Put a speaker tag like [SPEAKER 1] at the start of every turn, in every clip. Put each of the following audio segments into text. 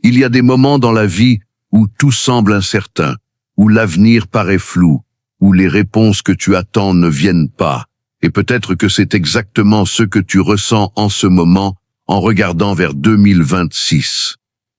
[SPEAKER 1] Il y a des moments dans la vie où tout semble incertain, où l'avenir paraît flou, où les réponses que tu attends ne viennent pas. Et peut-être que c'est exactement ce que tu ressens en ce moment en regardant vers 2026.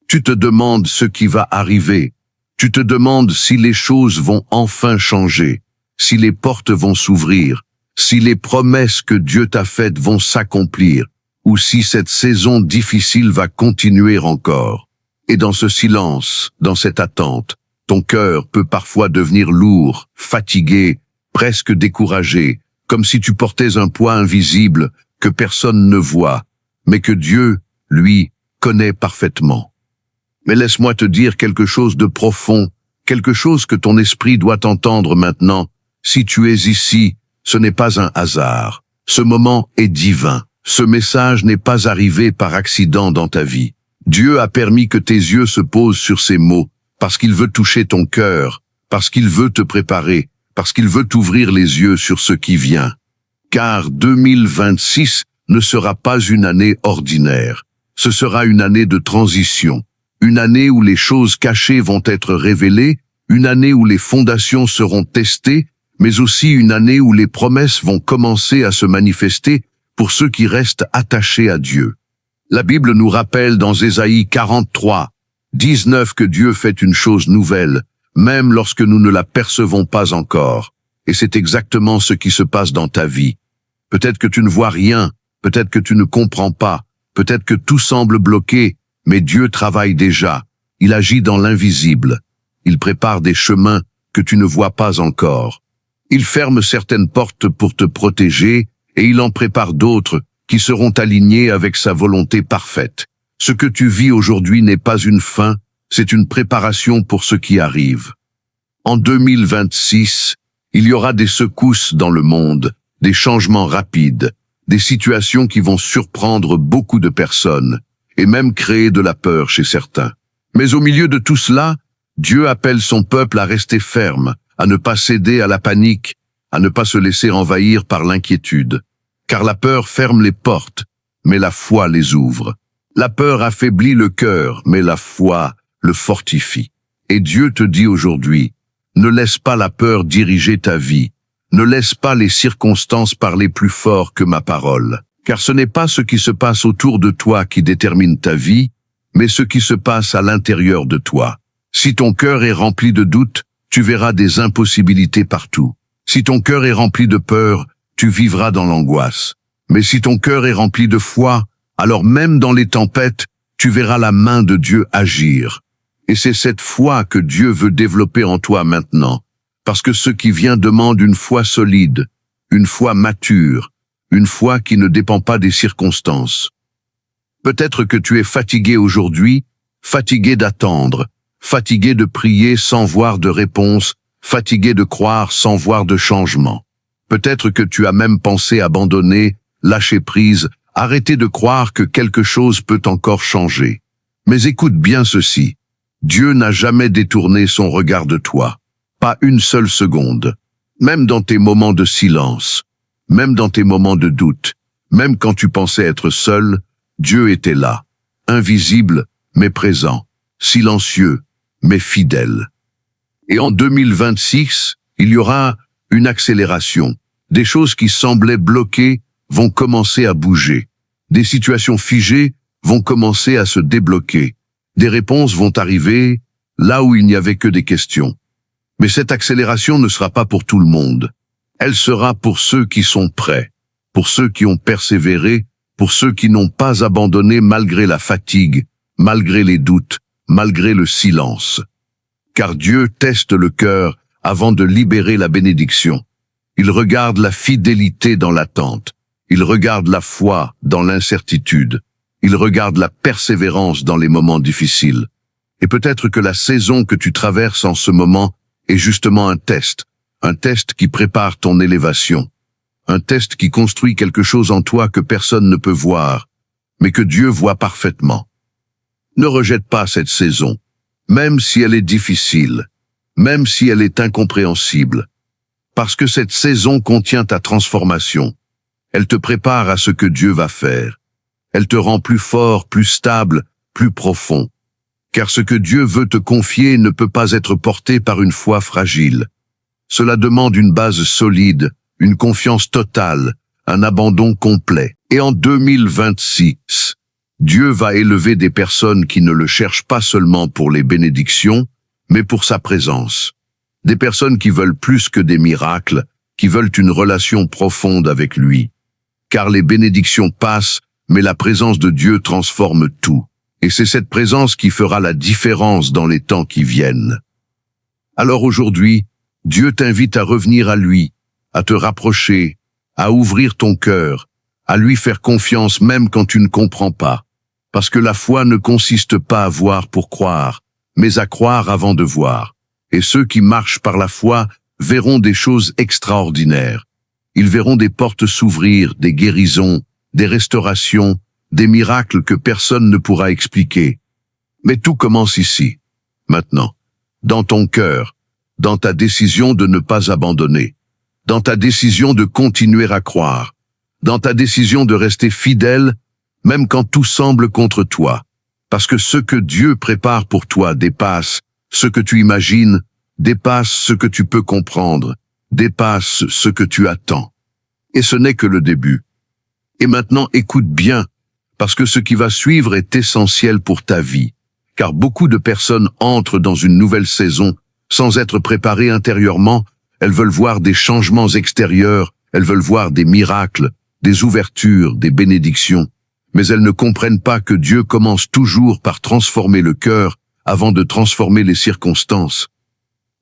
[SPEAKER 1] Tu te demandes ce qui va arriver. Tu te demandes si les choses vont enfin changer, si les portes vont s'ouvrir, si les promesses que Dieu t'a faites vont s'accomplir, ou si cette saison difficile va continuer encore. Et dans ce silence, dans cette attente, ton cœur peut parfois devenir lourd, fatigué, presque découragé, comme si tu portais un poids invisible que personne ne voit, mais que Dieu, lui, connaît parfaitement. Mais laisse-moi te dire quelque chose de profond, quelque chose que ton esprit doit entendre maintenant. Si tu es ici, ce n'est pas un hasard. Ce moment est divin. Ce message n'est pas arrivé par accident dans ta vie. Dieu a permis que tes yeux se posent sur ces mots, parce qu'il veut toucher ton cœur, parce qu'il veut te préparer, parce qu'il veut t'ouvrir les yeux sur ce qui vient. Car 2026 ne sera pas une année ordinaire. Ce sera une année de transition. Une année où les choses cachées vont être révélées, une année où les fondations seront testées, mais aussi une année où les promesses vont commencer à se manifester pour ceux qui restent attachés à Dieu. La Bible nous rappelle dans Ésaïe 43, 19 que Dieu fait une chose nouvelle, même lorsque nous ne la percevons pas encore. Et c'est exactement ce qui se passe dans ta vie. Peut-être que tu ne vois rien, peut-être que tu ne comprends pas, peut-être que tout semble bloqué, mais Dieu travaille déjà. Il agit dans l'invisible. Il prépare des chemins que tu ne vois pas encore. Il ferme certaines portes pour te protéger et il en prépare d'autres qui seront alignées avec sa volonté parfaite. Ce que tu vis aujourd'hui n'est pas une fin, c'est une préparation pour ce qui arrive. En 2026, il y aura des secousses dans le monde, des changements rapides, des situations qui vont surprendre beaucoup de personnes et même créer de la peur chez certains. Mais au milieu de tout cela, Dieu appelle son peuple à rester ferme, à ne pas céder à la panique, à ne pas se laisser envahir par l'inquiétude. Car la peur ferme les portes, mais la foi les ouvre. La peur affaiblit le cœur, mais la foi le fortifie. Et Dieu te dit aujourd'hui, ne laisse pas la peur diriger ta vie. Ne laisse pas les circonstances parler plus fort que ma parole. Car ce n'est pas ce qui se passe autour de toi qui détermine ta vie, mais ce qui se passe à l'intérieur de toi. Si ton cœur est rempli de doutes, tu verras des impossibilités partout. Si ton cœur est rempli de peur, tu vivras dans l'angoisse. Mais si ton cœur est rempli de foi, alors même dans les tempêtes, tu verras la main de Dieu agir. Et c'est cette foi que Dieu veut développer en toi maintenant, parce que ce qui vient demande une foi solide, une foi mature, une foi qui ne dépend pas des circonstances. Peut-être que tu es fatigué aujourd'hui, fatigué d'attendre, fatigué de prier sans voir de réponse, fatigué de croire sans voir de changement. Peut-être que tu as même pensé abandonner, lâcher prise, arrêter de croire que quelque chose peut encore changer. Mais écoute bien ceci. Dieu n'a jamais détourné son regard de toi. Pas une seule seconde. Même dans tes moments de silence, même dans tes moments de doute, même quand tu pensais être seul, Dieu était là. Invisible, mais présent. Silencieux, mais fidèle. Et en 2026, il y aura une accélération. Des choses qui semblaient bloquées vont commencer à bouger. Des situations figées vont commencer à se débloquer. Des réponses vont arriver là où il n'y avait que des questions. Mais cette accélération ne sera pas pour tout le monde. Elle sera pour ceux qui sont prêts, pour ceux qui ont persévéré, pour ceux qui n'ont pas abandonné malgré la fatigue, malgré les doutes, malgré le silence. Car Dieu teste le cœur avant de libérer la bénédiction. Il regarde la fidélité dans l'attente. Il regarde la foi dans l'incertitude. Il regarde la persévérance dans les moments difficiles. Et peut-être que la saison que tu traverses en ce moment est justement un test qui prépare ton élévation, un test qui construit quelque chose en toi que personne ne peut voir, mais que Dieu voit parfaitement. Ne rejette pas cette saison, même si elle est difficile, même si elle est incompréhensible, parce que cette saison contient ta transformation. Elle te prépare à ce que Dieu va faire. Elle te rend plus fort, plus stable, plus profond. car ce que Dieu veut te confier ne peut pas être porté par une foi fragile. Cela demande une base solide, une confiance totale, un abandon complet. Et en 2026, Dieu va élever des personnes qui ne le cherchent pas seulement pour les bénédictions, mais pour sa présence. Des personnes qui veulent plus que des miracles, qui veulent une relation profonde avec lui. Car les bénédictions passent, mais la présence de Dieu transforme tout. Et c'est cette présence qui fera la différence dans les temps qui viennent. Alors aujourd'hui, Dieu t'invite à revenir à lui, à te rapprocher, à ouvrir ton cœur, à lui faire confiance même quand tu ne comprends pas. Parce que la foi ne consiste pas à voir pour croire, mais à croire avant de voir. Et ceux qui marchent par la foi verront des choses extraordinaires. Ils verront des portes s'ouvrir, des guérisons, des restaurations, des miracles que personne ne pourra expliquer. Mais tout commence ici, maintenant, dans ton cœur, dans ta décision de ne pas abandonner, dans ta décision de continuer à croire, dans ta décision de rester fidèle, même quand tout semble contre toi. Parce que ce que Dieu prépare pour toi dépasse ce que tu imagines, dépasse ce que tu peux comprendre, dépasse ce que tu attends. Et ce n'est que le début. Et maintenant, écoute bien, parce que ce qui va suivre est essentiel pour ta vie, car beaucoup de personnes entrent dans une nouvelle saison sans être préparées intérieurement. Elles veulent voir des changements extérieurs, elles veulent voir des miracles, des ouvertures, des bénédictions, mais elles ne comprennent pas que Dieu commence toujours par transformer le cœur avant de transformer les circonstances.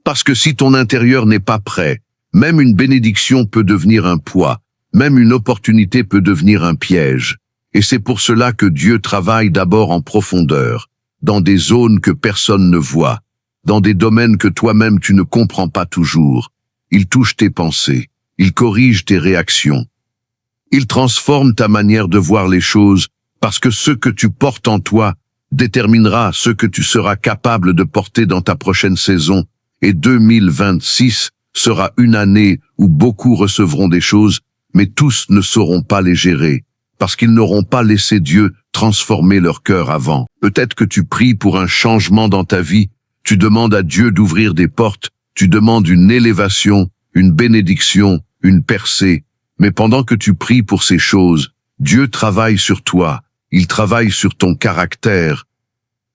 [SPEAKER 1] Parce que si ton intérieur n'est pas prêt, même une bénédiction peut devenir un poids, même une opportunité peut devenir un piège. Et c'est pour cela que Dieu travaille d'abord en profondeur, dans des zones que personne ne voit, dans des domaines que toi-même tu ne comprends pas toujours. Il touche tes pensées, il corrige tes réactions. Il transforme ta manière de voir les choses, parce que ce que tu portes en toi déterminera ce que tu seras capable de porter dans ta prochaine saison. Et 2026 sera une année où beaucoup recevront des choses, mais tous ne sauront pas les gérer, parce qu'ils n'auront pas laissé Dieu transformer leur cœur avant. Peut-être que tu pries pour un changement dans ta vie, tu demandes à Dieu d'ouvrir des portes, tu demandes une élévation, une bénédiction, une percée, mais pendant que tu pries pour ces choses, Dieu travaille sur toi, il travaille sur ton caractère,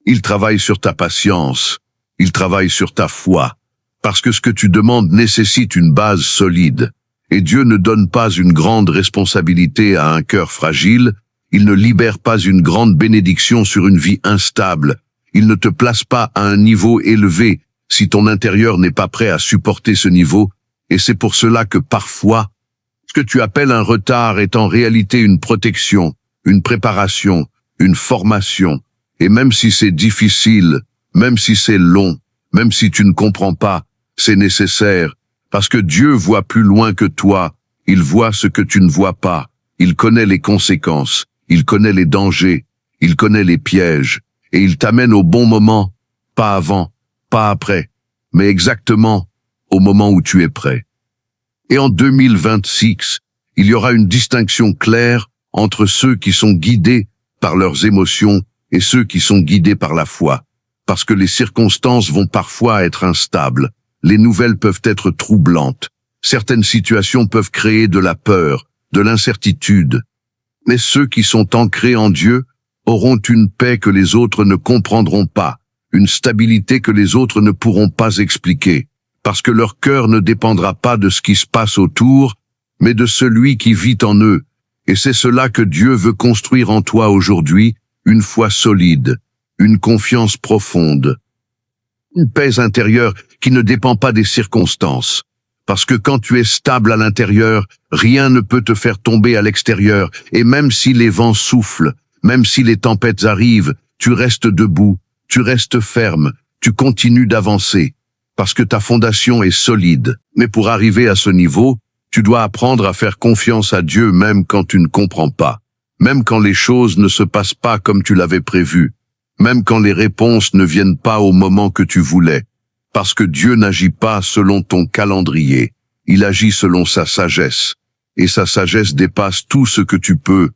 [SPEAKER 1] il travaille sur ta patience, il travaille sur ta foi, parce que ce que tu demandes nécessite une base solide. Et Dieu ne donne pas une grande responsabilité à un cœur fragile, il ne libère pas une grande bénédiction sur une vie instable, il ne te place pas à un niveau élevé si ton intérieur n'est pas prêt à supporter ce niveau, et c'est pour cela que parfois, ce que tu appelles un retard est en réalité une protection, une préparation, une formation, et même si c'est difficile, même si c'est long, même si tu ne comprends pas, c'est nécessaire, parce que Dieu voit plus loin que toi, il voit ce que tu ne vois pas, il connaît les conséquences, il connaît les dangers, il connaît les pièges, et il t'amène au bon moment, pas avant, pas après, mais exactement au moment où tu es prêt. Et en 2026, il y aura une distinction claire entre ceux qui sont guidés par leurs émotions et ceux qui sont guidés par la foi, parce que les circonstances vont parfois être instables. Les nouvelles peuvent être troublantes. Certaines situations peuvent créer de la peur, de l'incertitude. Mais ceux qui sont ancrés en Dieu auront une paix que les autres ne comprendront pas, une stabilité que les autres ne pourront pas expliquer, parce que leur cœur ne dépendra pas de ce qui se passe autour, mais de celui qui vit en eux. Et c'est cela que Dieu veut construire en toi aujourd'hui, une foi solide, une confiance profonde, une paix intérieure qui ne dépend pas des circonstances. Parce que quand tu es stable à l'intérieur, rien ne peut te faire tomber à l'extérieur, et même si les vents soufflent, même si les tempêtes arrivent, tu restes debout, tu restes ferme, tu continues d'avancer, parce que ta fondation est solide. Mais pour arriver à ce niveau, tu dois apprendre à faire confiance à Dieu même quand tu ne comprends pas, même quand les choses ne se passent pas comme tu l'avais prévu, même quand les réponses ne viennent pas au moment que tu voulais. Parce que Dieu n'agit pas selon ton calendrier, il agit selon sa sagesse, et sa sagesse dépasse tout ce que tu peux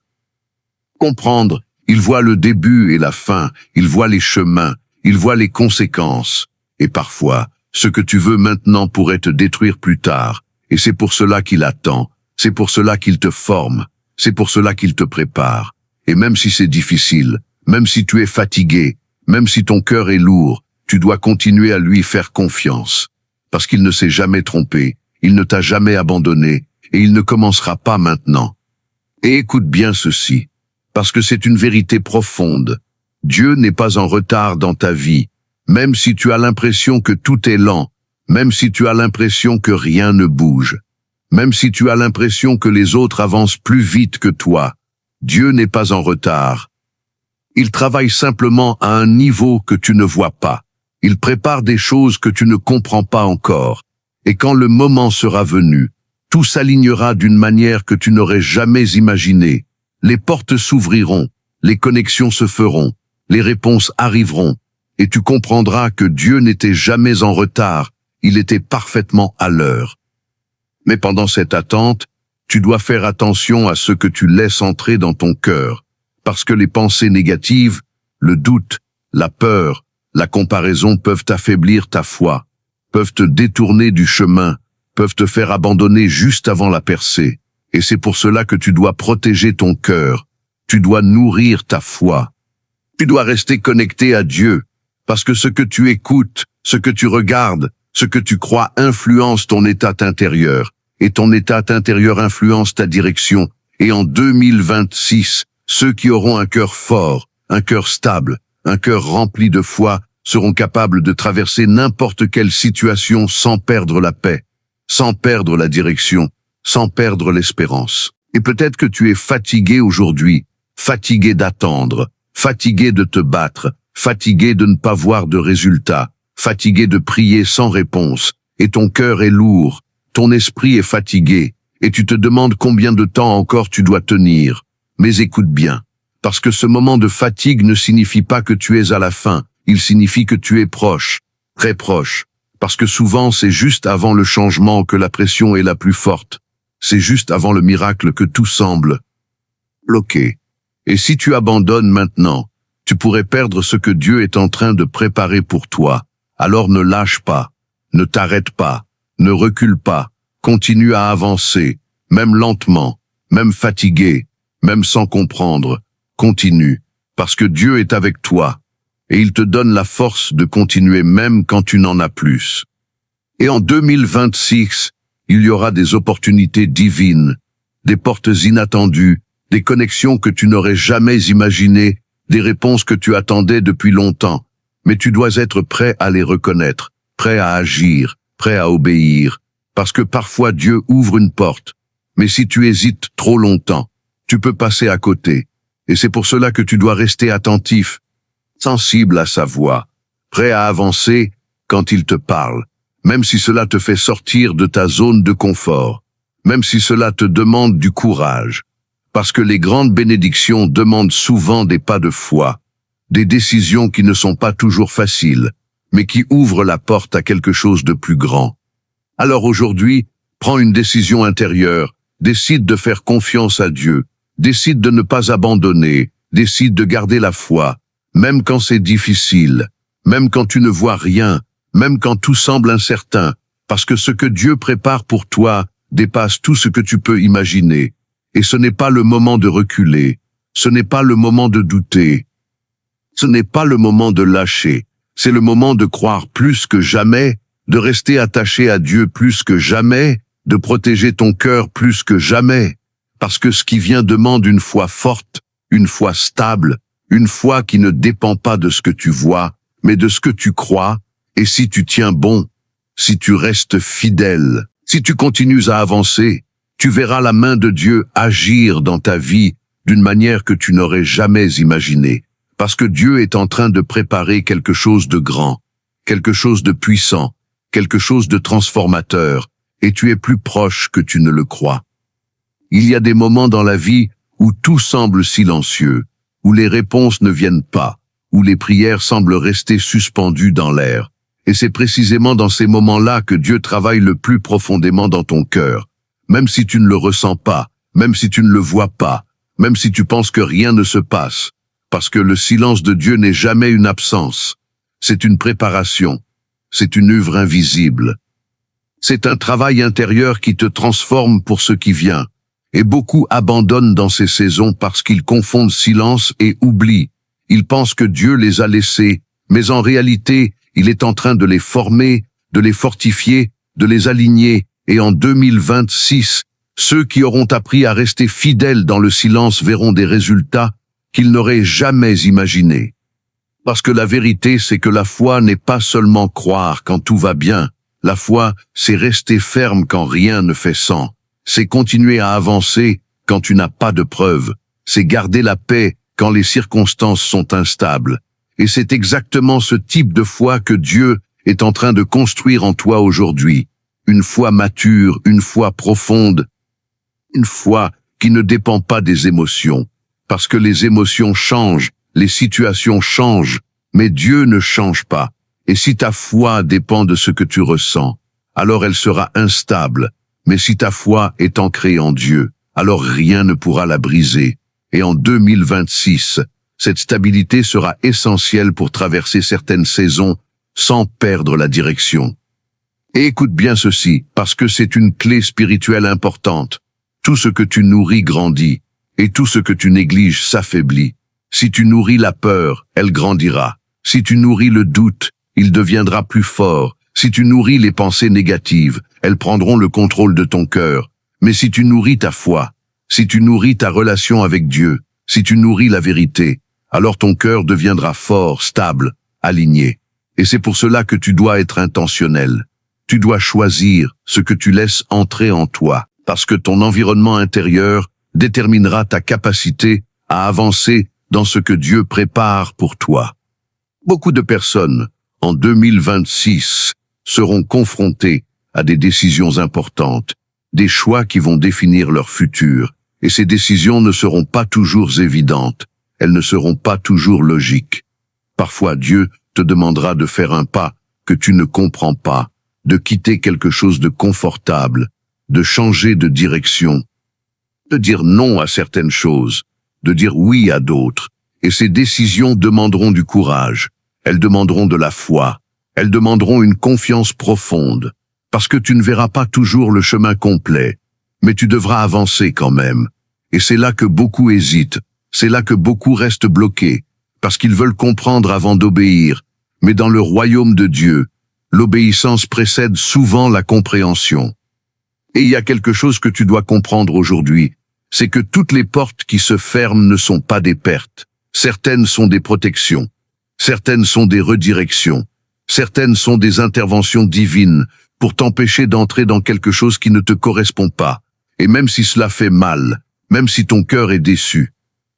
[SPEAKER 1] comprendre. Il voit le début et la fin, il voit les chemins, Il voit les conséquences. Et parfois, ce que tu veux maintenant pourrait te détruire plus tard. Et c'est pour cela qu'il attend. C'est pour cela qu'il te forme. C'est pour cela qu'il te prépare. Et même si c'est difficile, même si tu es fatigué, même si ton cœur est lourd, tu dois continuer à lui faire confiance. Parce qu'il ne s'est jamais trompé, il ne t'a jamais abandonné, et il ne commencera pas maintenant. Et écoute bien ceci, parce que c'est une vérité profonde. Dieu n'est pas en retard dans ta vie, même si tu as l'impression que tout est lent, même si tu as l'impression que rien ne bouge, même si tu as l'impression que les autres avancent plus vite que toi. Dieu n'est pas en retard. Il travaille simplement à un niveau que tu ne vois pas. Il prépare des choses que tu ne comprends pas encore. Et quand le moment sera venu, tout s'alignera d'une manière que tu n'aurais jamais imaginée. Les portes s'ouvriront, les connexions se feront, les réponses arriveront, et tu comprendras que Dieu n'était jamais en retard, il était parfaitement à l'heure. Mais pendant cette attente, tu dois faire attention à ce que tu laisses entrer dans ton cœur, parce que les pensées négatives, le doute, la peur, la comparaison peuvent affaiblir ta foi, peuvent te détourner du chemin, peuvent te faire abandonner juste avant la percée. Et c'est pour cela que tu dois protéger ton cœur, tu dois nourrir ta foi. Tu dois rester connecté à Dieu, parce que ce que tu écoutes, ce que tu regardes, ce que tu crois influence ton état intérieur, et ton état intérieur influence ta direction. Et en 2026, ceux qui auront un cœur fort, un cœur stable, un cœur rempli de foi, seront capables de traverser n'importe quelle situation sans perdre la paix, sans perdre la direction, sans perdre l'espérance. Et peut-être que tu es fatigué aujourd'hui, fatigué d'attendre, fatigué de te battre, fatigué de ne pas voir de résultats, fatigué de prier sans réponse, et ton cœur est lourd, ton esprit est fatigué, et tu te demandes combien de temps encore tu dois tenir. Mais écoute bien, parce que ce moment de fatigue ne signifie pas que tu es à la fin, il signifie que tu es proche, très proche, parce que souvent c'est juste avant le changement que la pression est la plus forte, c'est juste avant le miracle que tout semble bloqué. Et si tu abandonnes maintenant, tu pourrais perdre ce que Dieu est en train de préparer pour toi. Alors ne lâche pas, ne t'arrête pas, ne recule pas, continue à avancer, même lentement, même fatigué, même sans comprendre, continue, parce que Dieu est avec toi, et il te donne la force de continuer même quand tu n'en as plus. Et en 2026, il y aura des opportunités divines, des portes inattendues, des connexions que tu n'aurais jamais imaginées, des réponses que tu attendais depuis longtemps, mais tu dois être prêt à les reconnaître, prêt à agir, prêt à obéir, parce que parfois Dieu ouvre une porte, mais si tu hésites trop longtemps, tu peux passer à côté, et c'est pour cela que tu dois rester attentif, sensible à sa voix, prêt à avancer quand il te parle, même si cela te fait sortir de ta zone de confort, même si cela te demande du courage, parce que les grandes bénédictions demandent souvent des pas de foi, des décisions qui ne sont pas toujours faciles, mais qui ouvrent la porte à quelque chose de plus grand. Alors aujourd'hui, prends une décision intérieure, décide de faire confiance à Dieu, décide de ne pas abandonner, décide de garder la foi, même quand c'est difficile, même quand tu ne vois rien, même quand tout semble incertain, parce que ce que Dieu prépare pour toi dépasse tout ce que tu peux imaginer. Et ce n'est pas le moment de reculer, ce n'est pas le moment de douter, ce n'est pas le moment de lâcher, c'est le moment de croire plus que jamais, de rester attaché à Dieu plus que jamais, de protéger ton cœur plus que jamais, parce que ce qui vient demande une foi forte, une foi stable, une foi qui ne dépend pas de ce que tu vois, mais de ce que tu crois, et si tu tiens bon, si tu restes fidèle, si tu continues à avancer, tu verras la main de Dieu agir dans ta vie d'une manière que tu n'aurais jamais imaginée, parce que Dieu est en train de préparer quelque chose de grand, quelque chose de puissant, quelque chose de transformateur, et tu es plus proche que tu ne le crois. Il y a des moments dans la vie où tout semble silencieux, où les réponses ne viennent pas, où les prières semblent rester suspendues dans l'air. Et c'est précisément dans ces moments-là que Dieu travaille le plus profondément dans ton cœur. Même si tu ne le ressens pas, même si tu ne le vois pas, même si tu penses que rien ne se passe, parce que le silence de Dieu n'est jamais une absence. C'est une préparation. C'est une œuvre invisible. C'est un travail intérieur qui te transforme pour ce qui vient. Et beaucoup abandonnent dans ces saisons parce qu'ils confondent silence et oubli. Ils pensent que Dieu les a laissés, mais en réalité, il est en train de les former, de les fortifier, de les aligner. Et en 2026, ceux qui auront appris à rester fidèles dans le silence verront des résultats qu'ils n'auraient jamais imaginés. Parce que la vérité, c'est que la foi n'est pas seulement croire quand tout va bien. La foi, c'est rester ferme quand rien ne fait sens. C'est continuer à avancer quand tu n'as pas de preuves. C'est garder la paix quand les circonstances sont instables. Et c'est exactement ce type de foi que Dieu est en train de construire en toi aujourd'hui. Une foi mature, une foi profonde, une foi qui ne dépend pas des émotions. Parce que les émotions changent, les situations changent, mais Dieu ne change pas. Et si ta foi dépend de ce que tu ressens, alors elle sera instable. Mais si ta foi est ancrée en Dieu, alors rien ne pourra la briser. Et en 2026, cette stabilité sera essentielle pour traverser certaines saisons sans perdre la direction. Et écoute bien ceci, parce que c'est une clé spirituelle importante. Tout ce que tu nourris grandit, et tout ce que tu négliges s'affaiblit. Si tu nourris la peur, elle grandira. Si tu nourris le doute, il deviendra plus fort. Si tu nourris les pensées négatives, elles prendront le contrôle de ton cœur. Mais si tu nourris ta foi, si tu nourris ta relation avec Dieu, si tu nourris la vérité, alors ton cœur deviendra fort, stable, aligné. Et c'est pour cela que tu dois être intentionnel. Tu dois choisir ce que tu laisses entrer en toi, parce que ton environnement intérieur déterminera ta capacité à avancer dans ce que Dieu prépare pour toi. Beaucoup de personnes, en 2026, seront confrontées à des décisions importantes, des choix qui vont définir leur futur, et ces décisions ne seront pas toujours évidentes, elles ne seront pas toujours logiques. Parfois Dieu te demandera de faire un pas que tu ne comprends pas, de quitter quelque chose de confortable, de changer de direction, de dire non à certaines choses, de dire oui à d'autres, et ces décisions demanderont du courage, elles demanderont de la foi, elles demanderont une confiance profonde, parce que tu ne verras pas toujours le chemin complet, mais tu devras avancer quand même. Et c'est là que beaucoup hésitent, c'est là que beaucoup restent bloqués, parce qu'ils veulent comprendre avant d'obéir, mais dans le royaume de Dieu, l'obéissance précède souvent la compréhension. Et il y a quelque chose que tu dois comprendre aujourd'hui, c'est que toutes les portes qui se ferment ne sont pas des pertes. Certaines sont des protections, certaines sont des redirections, certaines sont des interventions divines pour t'empêcher d'entrer dans quelque chose qui ne te correspond pas. Et même si cela fait mal, même si ton cœur est déçu,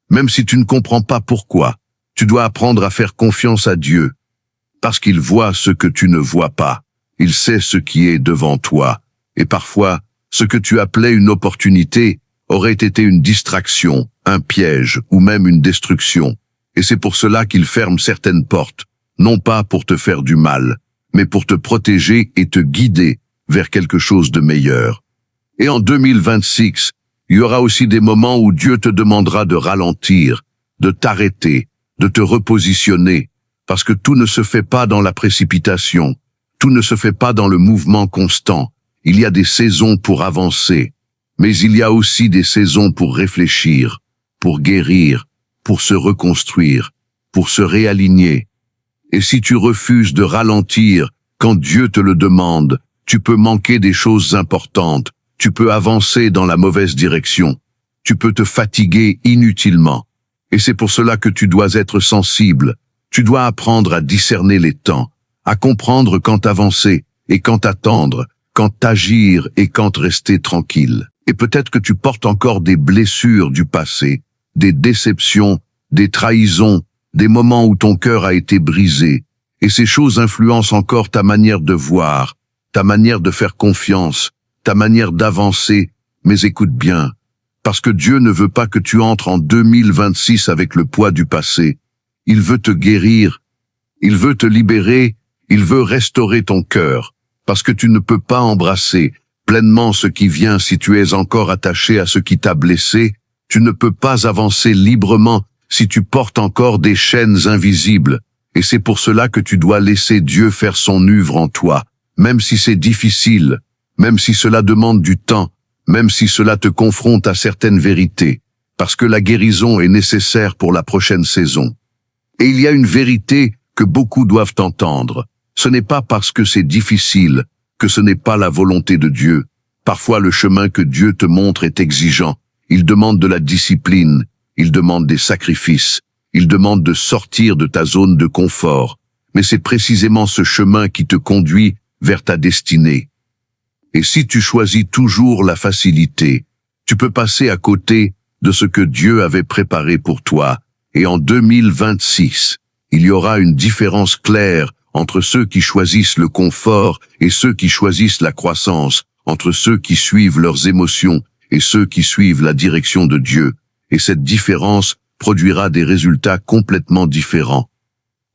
[SPEAKER 1] même si tu ne comprends pas pourquoi, tu dois apprendre à faire confiance à Dieu, parce qu'il voit ce que tu ne vois pas. Il sait ce qui est devant toi. Et parfois, ce que tu appelais une opportunité aurait été une distraction, un piège ou même une destruction. Et c'est pour cela qu'il ferme certaines portes, non pas pour te faire du mal, mais pour te protéger et te guider vers quelque chose de meilleur. Et en 2026, il y aura aussi des moments où Dieu te demandera de ralentir, de t'arrêter, de te repositionner, parce que tout ne se fait pas dans la précipitation, tout ne se fait pas dans le mouvement constant. Il y a des saisons pour avancer, mais il y a aussi des saisons pour réfléchir, pour guérir, pour se reconstruire, pour se réaligner. Et si tu refuses de ralentir quand Dieu te le demande, tu peux manquer des choses importantes, tu peux avancer dans la mauvaise direction, tu peux te fatiguer inutilement. Et c'est pour cela que tu dois être sensible, tu dois apprendre à discerner les temps, à comprendre quand avancer et quand attendre, quand agir et quand rester tranquille. Et peut-être que tu portes encore des blessures du passé, des déceptions, des trahisons, des moments où ton cœur a été brisé, et ces choses influencent encore ta manière de voir, ta manière de faire confiance, ta manière d'avancer. Mais écoute bien, parce que Dieu ne veut pas que tu entres en 2026 avec le poids du passé. Il veut te guérir, il veut te libérer, il veut restaurer ton cœur, parce que tu ne peux pas embrasser pleinement ce qui vient si tu es encore attaché à ce qui t'a blessé. Tu ne peux pas avancer librement si tu portes encore des chaînes invisibles. Et c'est pour cela que tu dois laisser Dieu faire son œuvre en toi, même si c'est difficile, même si cela demande du temps, même si cela te confronte à certaines vérités, parce que la guérison est nécessaire pour la prochaine saison. Et il y a une vérité que beaucoup doivent entendre. Ce n'est pas parce que c'est difficile que ce n'est pas la volonté de Dieu. Parfois le chemin que Dieu te montre est exigeant. Il demande de la discipline, il demande des sacrifices, il demande de sortir de ta zone de confort. Mais c'est précisément ce chemin qui te conduit vers ta destinée. Et si tu choisis toujours la facilité, tu peux passer à côté de ce que Dieu avait préparé pour toi. Et en 2026, il y aura une différence claire entre ceux qui choisissent le confort et ceux qui choisissent la croissance, entre ceux qui suivent leurs émotions et ceux qui suivent la direction de Dieu. Et cette différence produira des résultats complètement différents.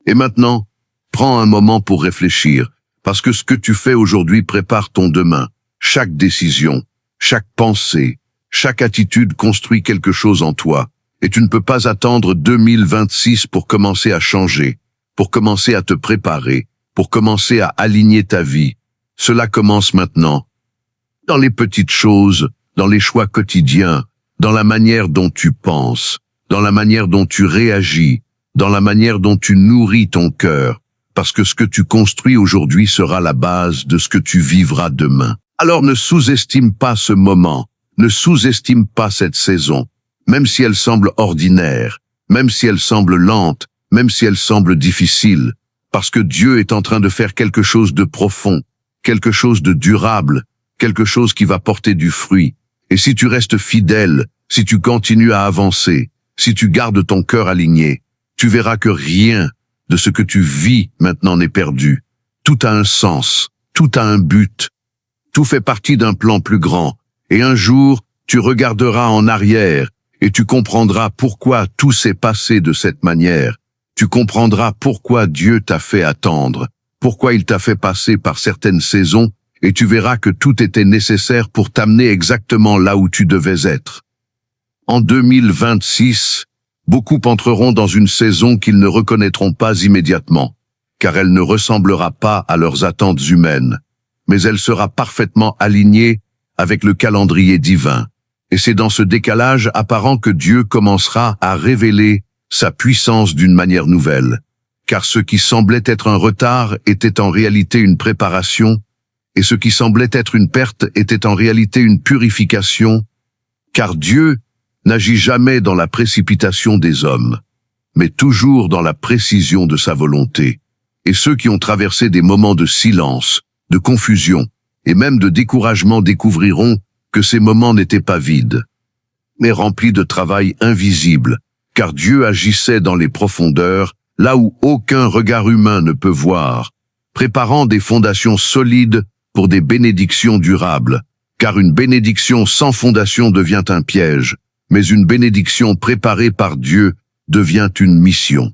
[SPEAKER 1] Et maintenant, prends un moment pour réfléchir, parce que ce que tu fais aujourd'hui prépare ton demain. Chaque décision, chaque pensée, chaque attitude construit quelque chose en toi. Et tu ne peux pas attendre 2026 pour commencer à changer, pour commencer à te préparer, pour commencer à aligner ta vie. Cela commence maintenant. Dans les petites choses, dans les choix quotidiens, dans la manière dont tu penses, dans la manière dont tu réagis, dans la manière dont tu nourris ton cœur, parce que ce que tu construis aujourd'hui sera la base de ce que tu vivras demain. Alors ne sous-estime pas ce moment, ne sous-estime pas cette saison, même si elle semble ordinaire, même si elle semble lente, même si elle semble difficile, parce que Dieu est en train de faire quelque chose de profond, quelque chose de durable, quelque chose qui va porter du fruit. Et si tu restes fidèle, si tu continues à avancer, si tu gardes ton cœur aligné, tu verras que rien de ce que tu vis maintenant n'est perdu. Tout a un sens, tout a un but, tout fait partie d'un plan plus grand. Et un jour, tu regarderas en arrière et tu comprendras pourquoi tout s'est passé de cette manière. Tu comprendras pourquoi Dieu t'a fait attendre, pourquoi il t'a fait passer par certaines saisons, et tu verras que tout était nécessaire pour t'amener exactement là où tu devais être. En 2026, beaucoup entreront dans une saison qu'ils ne reconnaîtront pas immédiatement, car elle ne ressemblera pas à leurs attentes humaines, mais elle sera parfaitement alignée avec le calendrier divin. Et c'est dans ce décalage apparent que Dieu commencera à révéler sa puissance d'une manière nouvelle, car ce qui semblait être un retard était en réalité une préparation, et ce qui semblait être une perte était en réalité une purification, car Dieu n'agit jamais dans la précipitation des hommes, mais toujours dans la précision de sa volonté. Et ceux qui ont traversé des moments de silence, de confusion, et même de découragement découvriront que ces moments n'étaient pas vides, mais remplis de travail invisible, car Dieu agissait dans les profondeurs, là où aucun regard humain ne peut voir, préparant des fondations solides pour des bénédictions durables, car une bénédiction sans fondation devient un piège, mais une bénédiction préparée par Dieu devient une mission.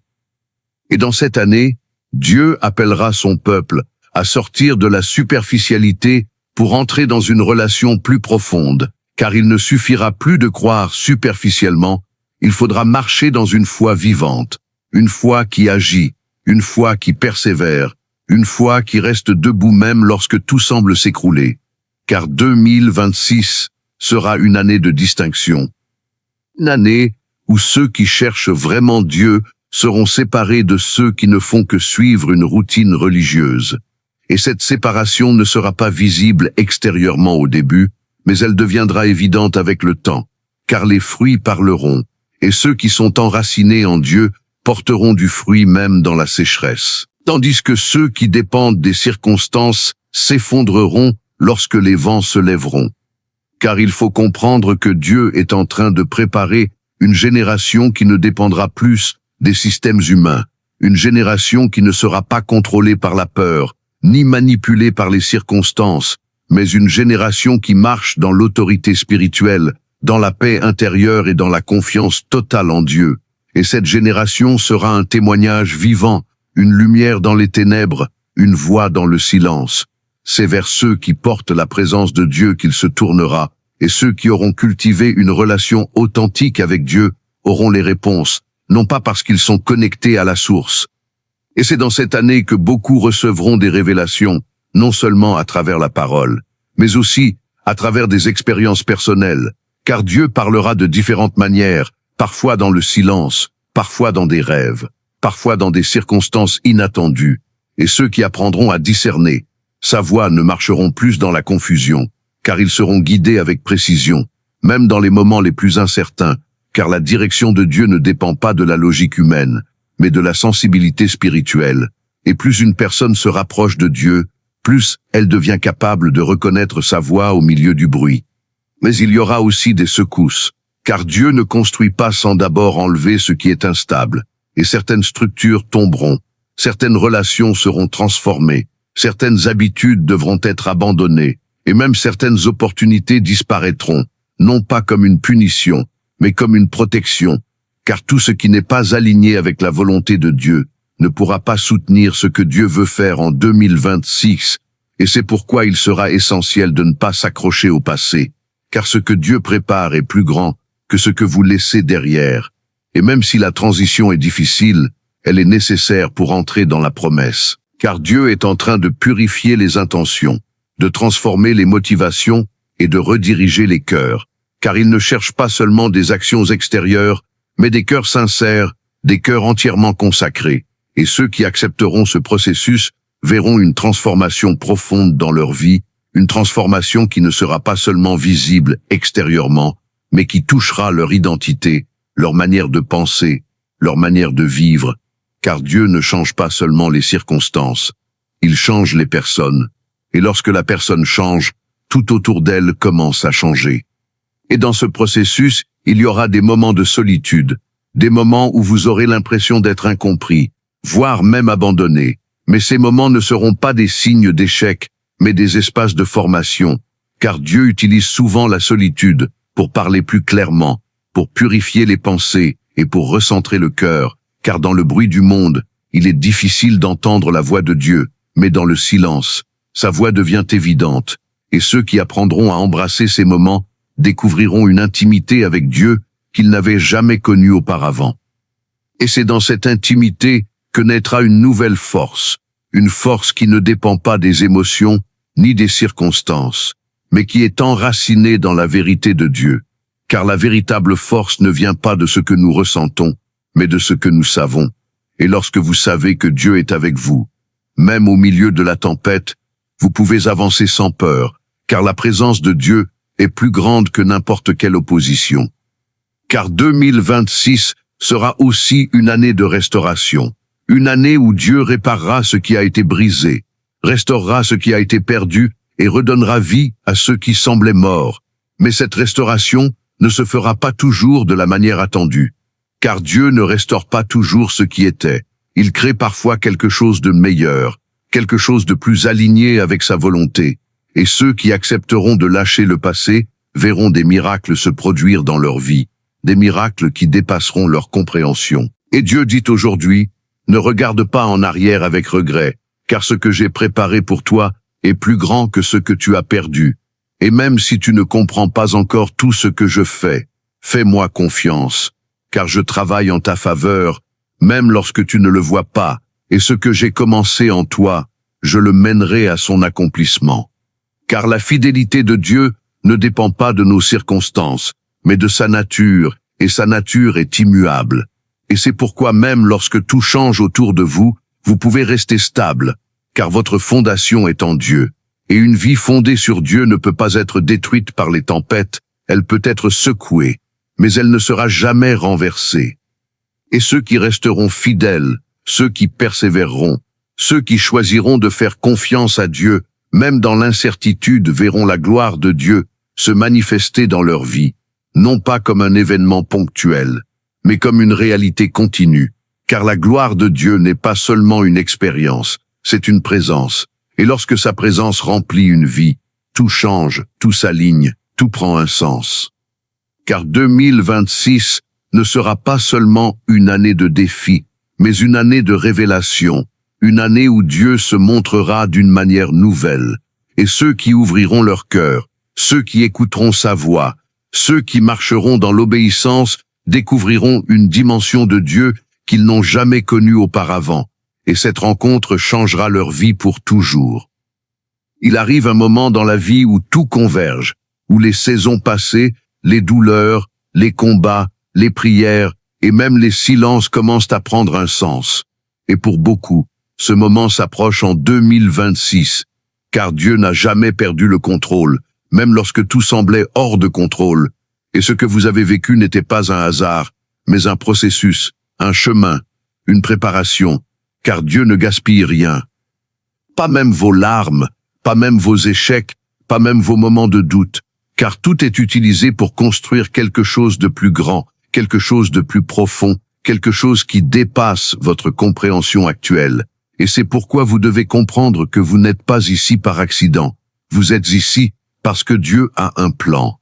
[SPEAKER 1] Et dans cette année, Dieu appellera son peuple à sortir de la superficialité pour entrer dans une relation plus profonde, car il ne suffira plus de croire superficiellement, il faudra marcher dans une foi vivante, une foi qui agit, une foi qui persévère, une foi qui reste debout même lorsque tout semble s'écrouler, car 2026 sera une année de distinction, une année où ceux qui cherchent vraiment Dieu seront séparés de ceux qui ne font que suivre une routine religieuse. Et cette séparation ne sera pas visible extérieurement au début, mais elle deviendra évidente avec le temps, car les fruits parleront, et ceux qui sont enracinés en Dieu porteront du fruit même dans la sécheresse, tandis que ceux qui dépendent des circonstances s'effondreront lorsque les vents se lèveront. Car il faut comprendre que Dieu est en train de préparer une génération qui ne dépendra plus des systèmes humains, une génération qui ne sera pas contrôlée par la peur, ni manipulée par les circonstances, mais une génération qui marche dans l'autorité spirituelle, dans la paix intérieure et dans la confiance totale en Dieu. Et cette génération sera un témoignage vivant, une lumière dans les ténèbres, une voix dans le silence. C'est vers ceux qui portent la présence de Dieu qu'il se tournera, et ceux qui auront cultivé une relation authentique avec Dieu auront les réponses, non pas parce qu'ils sont connectés à la source. Et c'est dans cette année que beaucoup recevront des révélations, non seulement à travers la parole, mais aussi à travers des expériences personnelles, car Dieu parlera de différentes manières, parfois dans le silence, parfois dans des rêves, parfois dans des circonstances inattendues, et ceux qui apprendront à discerner sa voix ne marcheront plus dans la confusion, car ils seront guidés avec précision, même dans les moments les plus incertains, car la direction de Dieu ne dépend pas de la logique humaine, mais de la sensibilité spirituelle. Et plus une personne se rapproche de Dieu, plus elle devient capable de reconnaître sa voix au milieu du bruit. Mais il y aura aussi des secousses, car Dieu ne construit pas sans d'abord enlever ce qui est instable, et certaines structures tomberont, certaines relations seront transformées, certaines habitudes devront être abandonnées, et même certaines opportunités disparaîtront, non pas comme une punition, mais comme une protection, car tout ce qui n'est pas aligné avec la volonté de Dieu ne pourra pas soutenir ce que Dieu veut faire en 2026, et c'est pourquoi il sera essentiel de ne pas s'accrocher au passé, car ce que Dieu prépare est plus grand que ce que vous laissez derrière. Et même si la transition est difficile, elle est nécessaire pour entrer dans la promesse, car Dieu est en train de purifier les intentions, de transformer les motivations et de rediriger les cœurs, car il ne cherche pas seulement des actions extérieures, mais des cœurs sincères, des cœurs entièrement consacrés, et ceux qui accepteront ce processus verront une transformation profonde dans leur vie, une transformation qui ne sera pas seulement visible extérieurement, mais qui touchera leur identité, leur manière de penser, leur manière de vivre, car Dieu ne change pas seulement les circonstances, il change les personnes, et lorsque la personne change, tout autour d'elle commence à changer. Et dans ce processus, il y aura des moments de solitude, des moments où vous aurez l'impression d'être incompris, voire même abandonné. Mais ces moments ne seront pas des signes d'échec, mais des espaces de formation, car Dieu utilise souvent la solitude pour parler plus clairement, pour purifier les pensées et pour recentrer le cœur, car dans le bruit du monde, il est difficile d'entendre la voix de Dieu, mais dans le silence, sa voix devient évidente, et ceux qui apprendront à embrasser ces moments découvriront une intimité avec Dieu qu'ils n'avaient jamais connue auparavant. Et c'est dans cette intimité que naîtra une nouvelle force, une force qui ne dépend pas des émotions ni des circonstances, mais qui est enracinée dans la vérité de Dieu, car la véritable force ne vient pas de ce que nous ressentons, mais de ce que nous savons. Et lorsque vous savez que Dieu est avec vous, même au milieu de la tempête, vous pouvez avancer sans peur, car la présence de Dieu est plus grande que n'importe quelle opposition. Car 2026 sera aussi une année de restauration, une année où Dieu réparera ce qui a été brisé, restaurera ce qui a été perdu et redonnera vie à ceux qui semblaient morts. Mais cette restauration ne se fera pas toujours de la manière attendue, car Dieu ne restaure pas toujours ce qui était. Il crée parfois quelque chose de meilleur, quelque chose de plus aligné avec sa volonté. Et ceux qui accepteront de lâcher le passé verront des miracles se produire dans leur vie, des miracles qui dépasseront leur compréhension. Et Dieu dit aujourd'hui, ne regarde pas en arrière avec regret, car ce que j'ai préparé pour toi est plus grand que ce que tu as perdu. Et même si tu ne comprends pas encore tout ce que je fais, fais-moi confiance, car je travaille en ta faveur, même lorsque tu ne le vois pas, et ce que j'ai commencé en toi, je le mènerai à son accomplissement. Car la fidélité de Dieu ne dépend pas de nos circonstances, mais de sa nature, et sa nature est immuable. Et c'est pourquoi même lorsque tout change autour de vous, vous pouvez rester stable, car votre fondation est en Dieu. Et une vie fondée sur Dieu ne peut pas être détruite par les tempêtes, elle peut être secouée, mais elle ne sera jamais renversée. Et ceux qui resteront fidèles, ceux qui persévéreront, ceux qui choisiront de faire confiance à Dieu, même dans l'incertitude, verront la gloire de Dieu se manifester dans leur vie, non pas comme un événement ponctuel, mais comme une réalité continue, car la gloire de Dieu n'est pas seulement une expérience, c'est une présence, et lorsque sa présence remplit une vie, tout change, tout s'aligne, tout prend un sens. Car 2026 ne sera pas seulement une année de défis, mais une année de révélation, une année où Dieu se montrera d'une manière nouvelle, et ceux qui ouvriront leur cœur, ceux qui écouteront sa voix, ceux qui marcheront dans l'obéissance découvriront une dimension de Dieu qu'ils n'ont jamais connue auparavant, et cette rencontre changera leur vie pour toujours. Il arrive un moment dans la vie où tout converge, où les saisons passées, les douleurs, les combats, les prières et même les silences commencent à prendre un sens. Et pour beaucoup, ce moment s'approche en 2026, car Dieu n'a jamais perdu le contrôle, même lorsque tout semblait hors de contrôle. Et ce que vous avez vécu n'était pas un hasard, mais un processus, un chemin, une préparation, car Dieu ne gaspille rien. Pas même vos larmes, pas même vos échecs, pas même vos moments de doute, car tout est utilisé pour construire quelque chose de plus grand, quelque chose de plus profond, quelque chose qui dépasse votre compréhension actuelle. Et c'est pourquoi vous devez comprendre que vous n'êtes pas ici par accident. Vous êtes ici parce que Dieu a un plan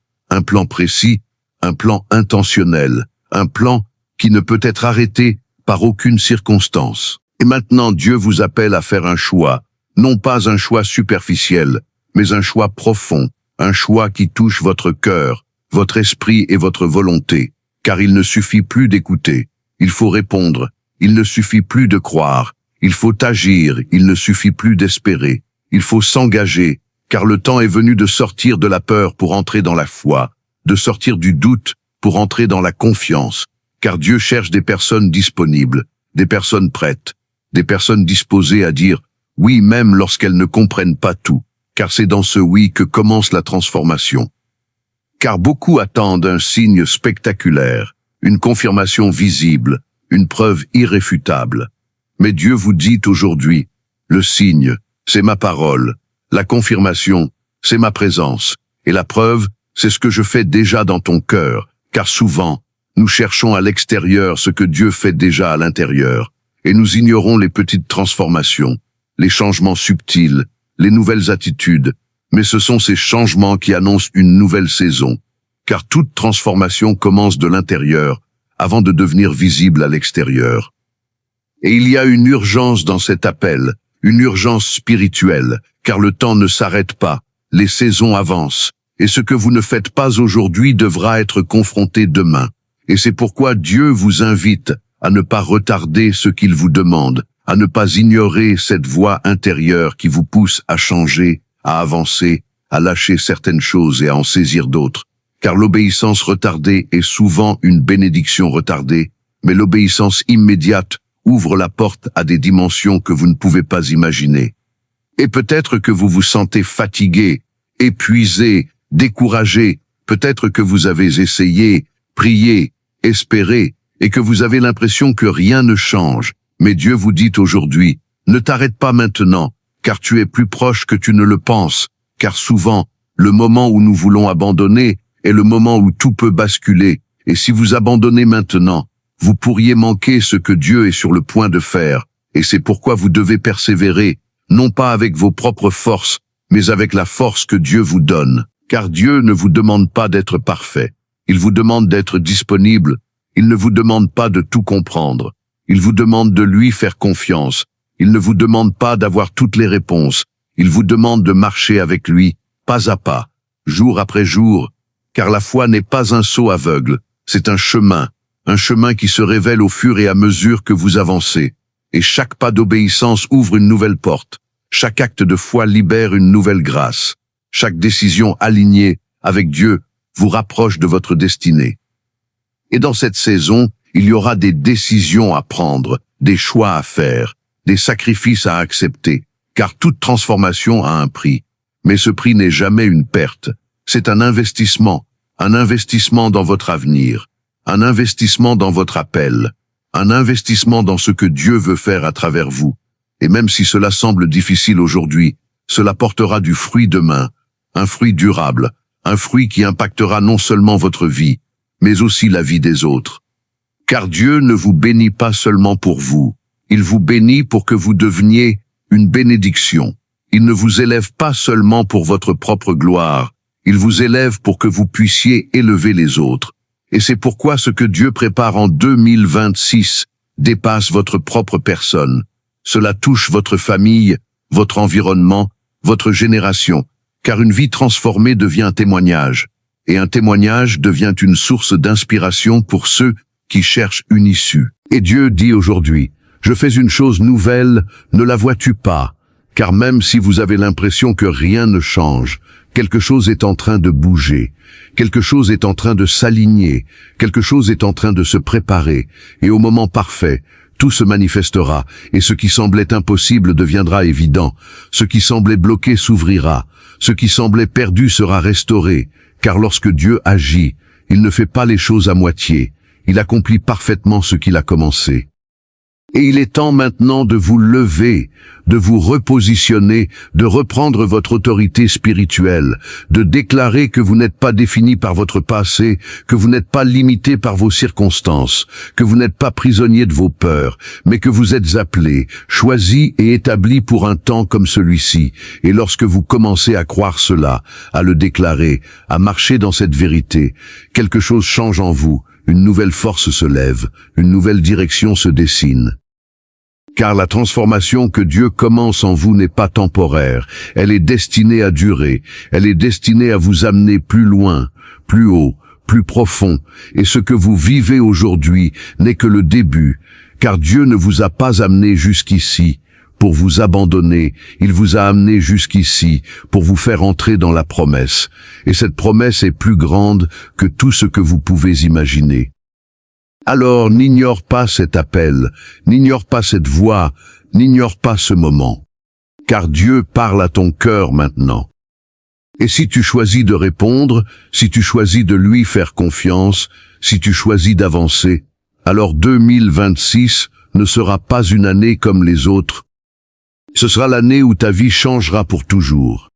[SPEAKER 1] précis, un plan intentionnel, un plan qui ne peut être arrêté par aucune circonstance. Et maintenant, Dieu vous appelle à faire un choix, non pas un choix superficiel, mais un choix profond, un choix qui touche votre cœur, votre esprit et votre volonté. Car il ne suffit plus d'écouter, il faut répondre, il ne suffit plus de croire, il faut agir, il ne suffit plus d'espérer, il faut s'engager, car le temps est venu de sortir de la peur pour entrer dans la foi, de sortir du doute pour entrer dans la confiance, car Dieu cherche des personnes disponibles, des personnes prêtes, des personnes disposées à dire oui même lorsqu'elles ne comprennent pas tout, car c'est dans ce oui que commence la transformation. Car beaucoup attendent un signe spectaculaire, une confirmation visible, une preuve irréfutable. Mais Dieu vous dit aujourd'hui, le signe, c'est ma parole, la confirmation, c'est ma présence, et la preuve, c'est ce que je fais déjà dans ton cœur, car souvent, nous cherchons à l'extérieur ce que Dieu fait déjà à l'intérieur, et nous ignorons les petites transformations, les changements subtils, les nouvelles attitudes, mais ce sont ces changements qui annoncent une nouvelle saison, car toute transformation commence de l'intérieur avant de devenir visible à l'extérieur. Et il y a une urgence dans cet appel, une urgence spirituelle, car le temps ne s'arrête pas, les saisons avancent, et ce que vous ne faites pas aujourd'hui devra être confronté demain. Et c'est pourquoi Dieu vous invite à ne pas retarder ce qu'il vous demande, à ne pas ignorer cette voix intérieure qui vous pousse à changer, à avancer, à lâcher certaines choses et à en saisir d'autres. Car l'obéissance retardée est souvent une bénédiction retardée, mais l'obéissance immédiate ouvre la porte à des dimensions que vous ne pouvez pas imaginer. Et peut-être que vous vous sentez fatigué, épuisé, découragé, peut-être que vous avez essayé, prié, espéré, et que vous avez l'impression que rien ne change. Mais Dieu vous dit aujourd'hui, ne t'arrête pas maintenant, car tu es plus proche que tu ne le penses, car souvent, le moment où nous voulons abandonner est le moment où tout peut basculer, et si vous abandonnez maintenant, vous pourriez manquer ce que Dieu est sur le point de faire, et c'est pourquoi vous devez persévérer, non pas avec vos propres forces, mais avec la force que Dieu vous donne, car Dieu ne vous demande pas d'être parfait, il vous demande d'être disponible, il ne vous demande pas de tout comprendre, il vous demande de lui faire confiance, il ne vous demande pas d'avoir toutes les réponses, il vous demande de marcher avec lui, pas à pas, jour après jour, car la foi n'est pas un saut aveugle, c'est un chemin qui se révèle au fur et à mesure que vous avancez, et chaque pas d'obéissance ouvre une nouvelle porte, chaque acte de foi libère une nouvelle grâce, chaque décision alignée avec Dieu vous rapproche de votre destinée. Et dans cette saison, il y aura des décisions à prendre, des choix à faire, des sacrifices à accepter, car toute transformation a un prix. Mais ce prix n'est jamais une perte, c'est un investissement dans votre avenir, un investissement dans votre appel, un investissement dans ce que Dieu veut faire à travers vous. Et même si cela semble difficile aujourd'hui, cela portera du fruit demain, un fruit durable, un fruit qui impactera non seulement votre vie, mais aussi la vie des autres. Car Dieu ne vous bénit pas seulement pour vous, il vous bénit pour que vous deveniez une bénédiction. Il ne vous élève pas seulement pour votre propre gloire, il vous élève pour que vous puissiez élever les autres. Et c'est pourquoi ce que Dieu prépare en 2026 dépasse votre propre personne. Cela touche votre famille, votre environnement, votre génération, car une vie transformée devient un témoignage, et un témoignage devient une source d'inspiration pour ceux qui cherchent une issue. Et Dieu dit aujourd'hui, Je fais une chose nouvelle, ne la vois-tu pas? Car même si vous avez l'impression que rien ne change, quelque chose est en train de bouger, quelque chose est en train de s'aligner, quelque chose est en train de se préparer, et au moment parfait, tout se manifestera, et ce qui semblait impossible deviendra évident, ce qui semblait bloqué s'ouvrira, ce qui semblait perdu sera restauré, car lorsque Dieu agit, il ne fait pas les choses à moitié, il accomplit parfaitement ce qu'il a commencé. Et il est temps maintenant de vous lever, de vous repositionner, de reprendre votre autorité spirituelle, de déclarer que vous n'êtes pas défini par votre passé, que vous n'êtes pas limité par vos circonstances, que vous n'êtes pas prisonnier de vos peurs, mais que vous êtes appelé, choisi et établi pour un temps comme celui-ci. Et lorsque vous commencez à croire cela, à le déclarer, à marcher dans cette vérité, quelque chose change en vous. Une nouvelle force se lève, une nouvelle direction se dessine. Car la transformation que Dieu commence en vous n'est pas temporaire, elle est destinée à durer, elle est destinée à vous amener plus loin, plus haut, plus profond, et ce que vous vivez aujourd'hui n'est que le début, car Dieu ne vous a pas amené jusqu'ici pour vous abandonner, il vous a amené jusqu'ici pour vous faire entrer dans la promesse. Et cette promesse est plus grande que tout ce que vous pouvez imaginer. Alors n'ignore pas cet appel, n'ignore pas cette voix, n'ignore pas ce moment. Car Dieu parle à ton cœur maintenant. Et si tu choisis de répondre, si tu choisis de lui faire confiance, si tu choisis d'avancer, alors 2026 ne sera pas une année comme les autres. Ce sera l'année où ta vie changera pour toujours.